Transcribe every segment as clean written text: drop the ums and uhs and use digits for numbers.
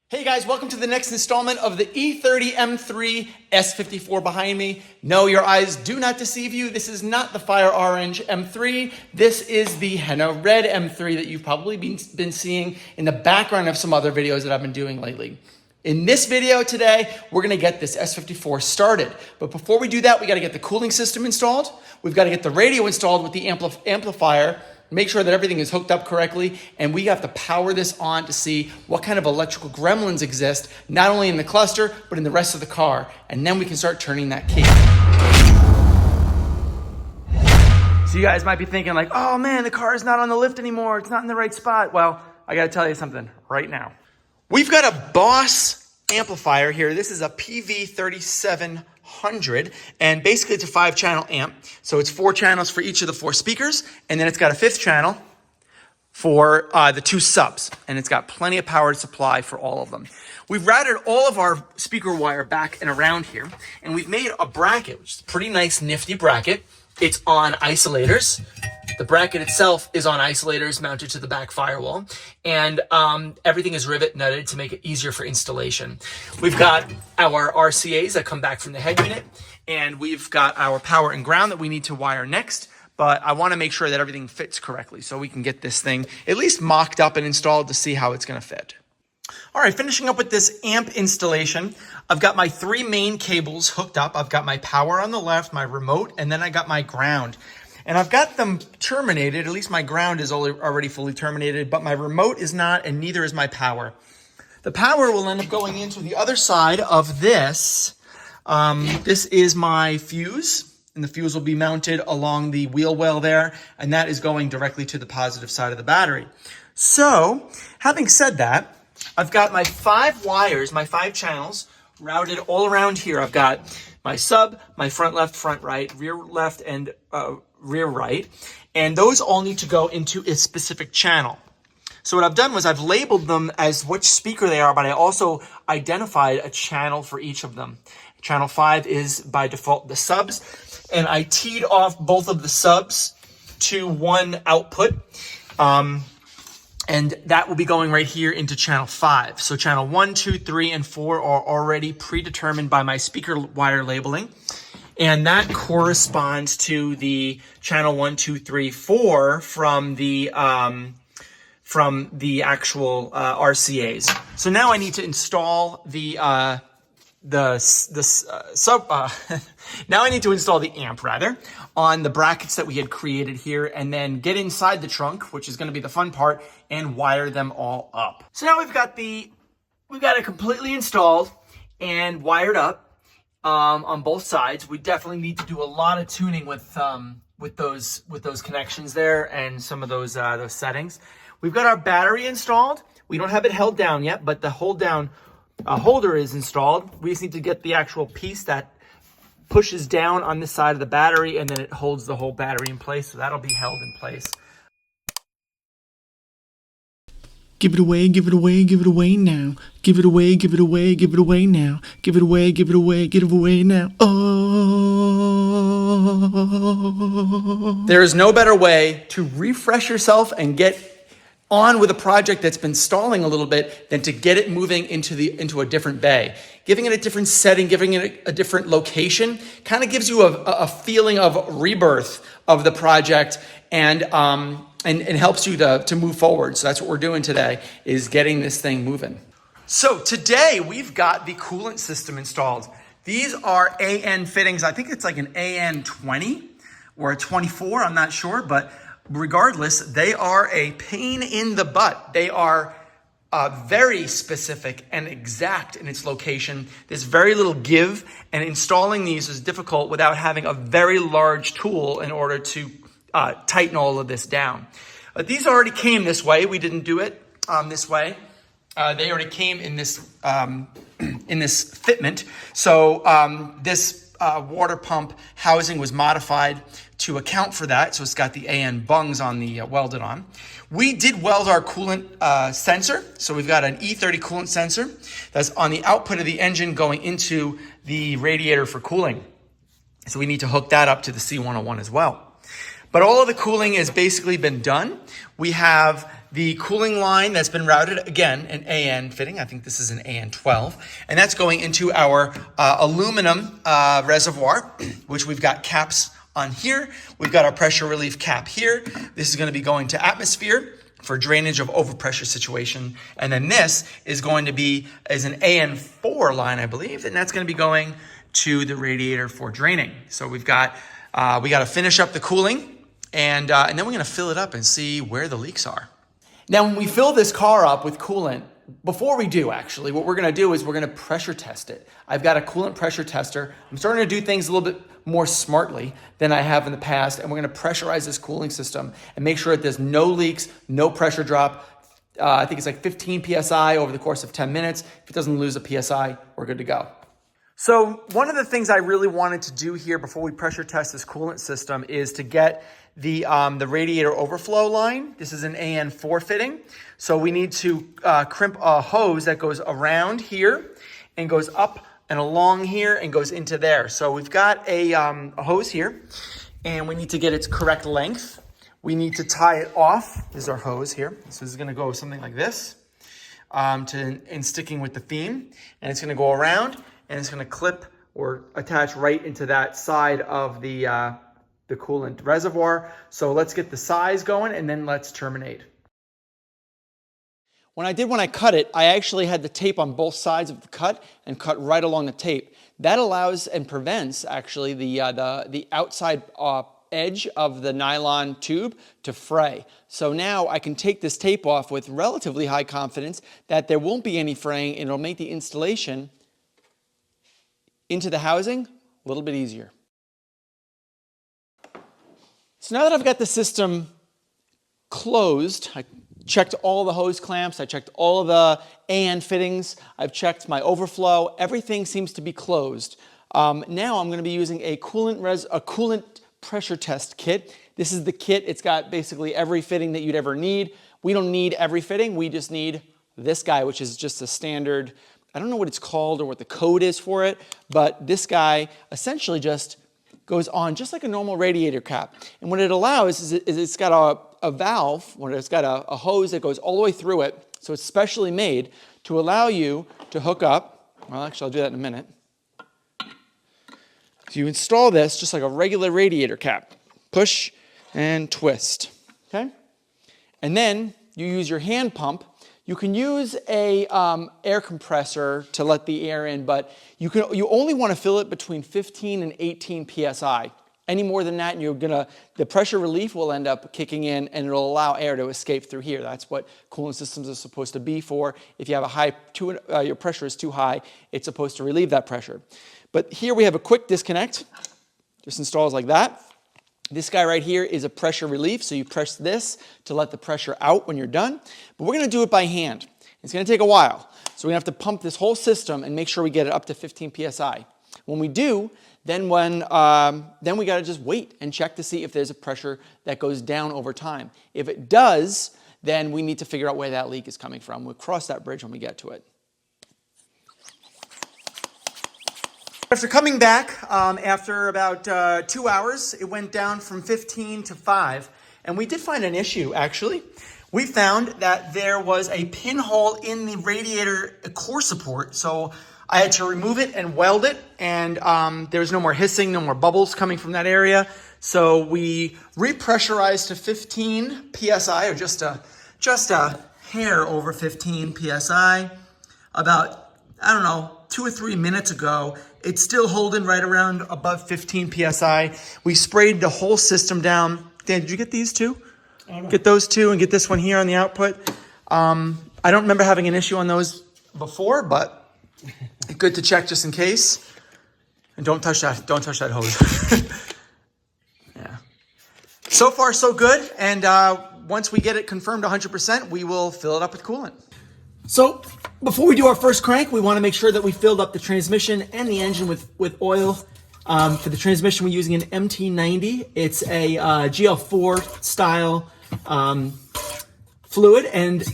Hey guys, welcome to the next installment of the E30 M3 S54 behind me. No, your eyes do not deceive you. This is not the fire orange M3. This is the Henna red M3 that you've probably been seeing in the background of some other videos that I've been doing lately. In this video today, we're gonna get this S54 started. But before we do that, we gotta get the cooling system installed. We've gotta get the radio installed with the amplifier, make sure that everything is hooked up correctly, and we have to power this on to see what kind of electrical gremlins exist, not only in the cluster, but in the rest of the car. And then we can start turning that key. So you guys might be thinking like, oh man, the car is not on the lift anymore. It's not in the right spot. Well, I gotta tell you something right now. We've got a Boss amplifier here. This is a PV3700, and basically it's a 5-channel amp. So it's 4 channels for each of the 4 speakers, and then it's got a 5th channel for the 2 subs, and it's got plenty of power to supply for all of them. We've routed all of our speaker wire back and around here, and we've made a bracket, which is a pretty nice, nifty bracket. It's on isolators. The bracket itself is on isolators mounted to the back firewall, and everything is rivet nutted to make it easier for installation. We've got our RCAs that come back from the head unit, and we've got our power and ground that we need to wire next, but I want to make sure that everything fits correctly so we can get this thing at least mocked up and installed to see how it's going to fit. All right, finishing up with this amp installation, I've got my 3 main cables hooked up. I've got my power on the left, my remote, and then I got my ground. And I've got them terminated. At least my ground is already fully terminated, but my remote is not, and neither is my power. The power will end up going into the other side of this. This is my fuse, and the fuse will be mounted along the wheel well there, and that is going directly to the positive side of the battery. So, having said that, I've got my 5 wires, my 5 channels, routed all around here. I've got my sub, my front left, front right, rear left, and rear right, and those all need to go into a specific channel. So what I've done was I've labeled them as which speaker they are, but I also identified a channel for each of them. Channel 5 is by default the subs, and I teed off both of the subs to one output, and that will be going right here into channel 5. So channel 1, 2, 3, and 4 are already predetermined by my speaker wire labeling. And that corresponds to the channel 1, 2, 3, 4 from the actual RCAs. So now I need to install now I need to install the amp rather on the brackets that we had created here, and then get inside the trunk, which is going to be the fun part, and wire them all up. So now we've got it completely installed and wired up. On both sides. We definitely need to do a lot of tuning with those connections there and some of those settings. We've got our battery installed. We don't have it held down yet, but the holder is installed. We just need to get the actual piece that pushes down on this side of the battery, and then it holds the whole battery in place. So that'll be held in place. Give it away, give it away, give it away now. Give it away, give it away, give it away now. Give it away, give it away, give it away now. Oh. There is no better way to refresh yourself and get on with a project that's been stalling a little bit than to get it moving into a different bay. Giving it a different setting, giving it a different location kind of gives you a feeling of rebirth of the project, and helps you to move forward. So that's what we're doing today, is getting this thing moving. So today we've got the coolant system installed. These are AN fittings. I think it's like an AN 20 or a 24, I'm not sure, but regardless, they are a pain in the butt. They are very specific and exact in its location. There's very little give, and installing these is difficult without having a very large tool in order to tighten all of this down. These already came this way. We didn't do it this way. They already came in this fitment. So this water pump housing was modified to account for that. So it's got the AN bungs on the welded on. We did weld our coolant sensor. So we've got an E30 coolant sensor that's on the output of the engine going into the radiator for cooling. So we need to hook that up to the C101 as well. But all of the cooling has basically been done. We have the cooling line that's been routed, again, an AN fitting. I think this is an AN12. And that's going into our aluminum reservoir, which we've got caps on here. We've got our pressure relief cap here. This is going to be going to atmosphere for drainage of overpressure situation. And then this is going to be as an AN4 line, I believe, and that's going to be going to the radiator for draining. So we got to finish up the cooling, and then we're going to fill it up and see where the leaks are. Now, when we fill this car up with coolant, before we do, actually, what we're going to do is we're going to pressure test it. I've got a coolant pressure tester. I'm starting to do things a little bit more smartly than I have in the past, and we're going to pressurize this cooling system and make sure that there's no leaks, no pressure drop. I think it's like 15 PSI over the course of 10 minutes. If it doesn't lose a PSI, we're good to go. So one of the things I really wanted to do here before we pressure test this coolant system is to get the radiator overflow line. This is an AN4 fitting. So we need to crimp a hose that goes around here and goes up and along here and goes into there. So we've got a hose here, and we need to get its correct length. We need to tie it off. This is our hose here. So this is going to go something like this in sticking with the theme. And it's going to go around, and it's going to clip or attach right into that side of the coolant reservoir. So let's get the size going, and then let's terminate. When I cut it, I actually had the tape on both sides of the cut and cut right along the tape. That allows and prevents actually the outside edge of the nylon tube to fray. So now I can take this tape off with relatively high confidence that there won't be any fraying, and it'll make the installation into the housing a little bit easier. So now that I've got the system closed, I checked all the hose clamps, I checked all of the AN fittings, I've checked my overflow, everything seems to be closed. Now I'm going to be using a coolant pressure test kit. This is the kit. It's got basically every fitting that you'd ever need. We don't need every fitting, we just need this guy, which is just a standard, I don't know what it's called or what the code is for it, but this guy essentially just goes on just like a normal radiator cap. And what it allows is it's got a valve, it's got a hose that goes all the way through it, so it's specially made to allow you to hook up. Well, actually, I'll do that in a minute. So you install this just like a regular radiator cap. Push and twist, okay? And then you use your hand pump. You can use a air compressor to let the air in, but you only want to fill it between 15 and 18 PSI. Any more than that, and the pressure relief will end up kicking in, and it'll allow air to escape through here. That's what coolant systems are supposed to be for. If you have your pressure is too high, it's supposed to relieve that pressure. But here we have a quick disconnect. Just installs like that. This guy right here is a pressure relief, so you press this to let the pressure out when you're done. But we're going to do it by hand. It's going to take a while. So we have to pump this whole system and make sure we get it up to 15 PSI. When we do, then we got to just wait and check to see if there's a pressure that goes down over time. If it does, then we need to figure out where that leak is coming from. We'll cross that bridge when we get to it. After coming back, after about 2 hours, it went down from 15 to 5. And we did find an issue, actually. We found that there was a pinhole in the radiator core support. So I had to remove it and weld it. And there was no more hissing, no more bubbles coming from that area. So we repressurized to 15 PSI, or just a hair over 15 PSI. About, I don't know, 2 or 3 minutes ago. It's still holding right around above 15 PSI. We sprayed the whole system down. Dan, did you get these two? Get those two and get this one here on the output. I don't remember having an issue on those before, but good to check just in case. And don't touch that hose. Yeah. So far, so good. And once we get it confirmed 100%, we will fill it up with coolant. So before we do our first crank, we want to make sure that we filled up the transmission and the engine with oil. For the transmission, we're using an MT90. It's a GL4 style fluid, and the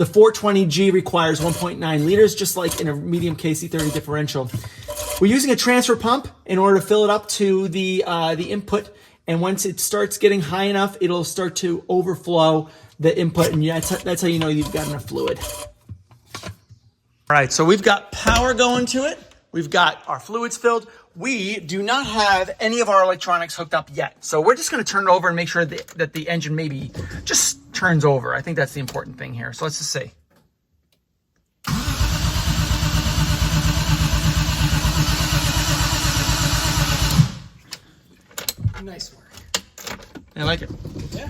420G requires 1.9 liters, just like in a medium KC30 differential. We're using a transfer pump in order to fill it up to the input, And once it starts getting high enough, it'll start to overflow the input, and that's how you know you've got enough fluid. All right, so we've got power going to it. We've got our fluids filled. We do not have any of our electronics hooked up yet. So we're just gonna turn it over and make sure that the engine maybe just turns over. I think that's the important thing here. So let's just see. Nice work. I like it. Yeah.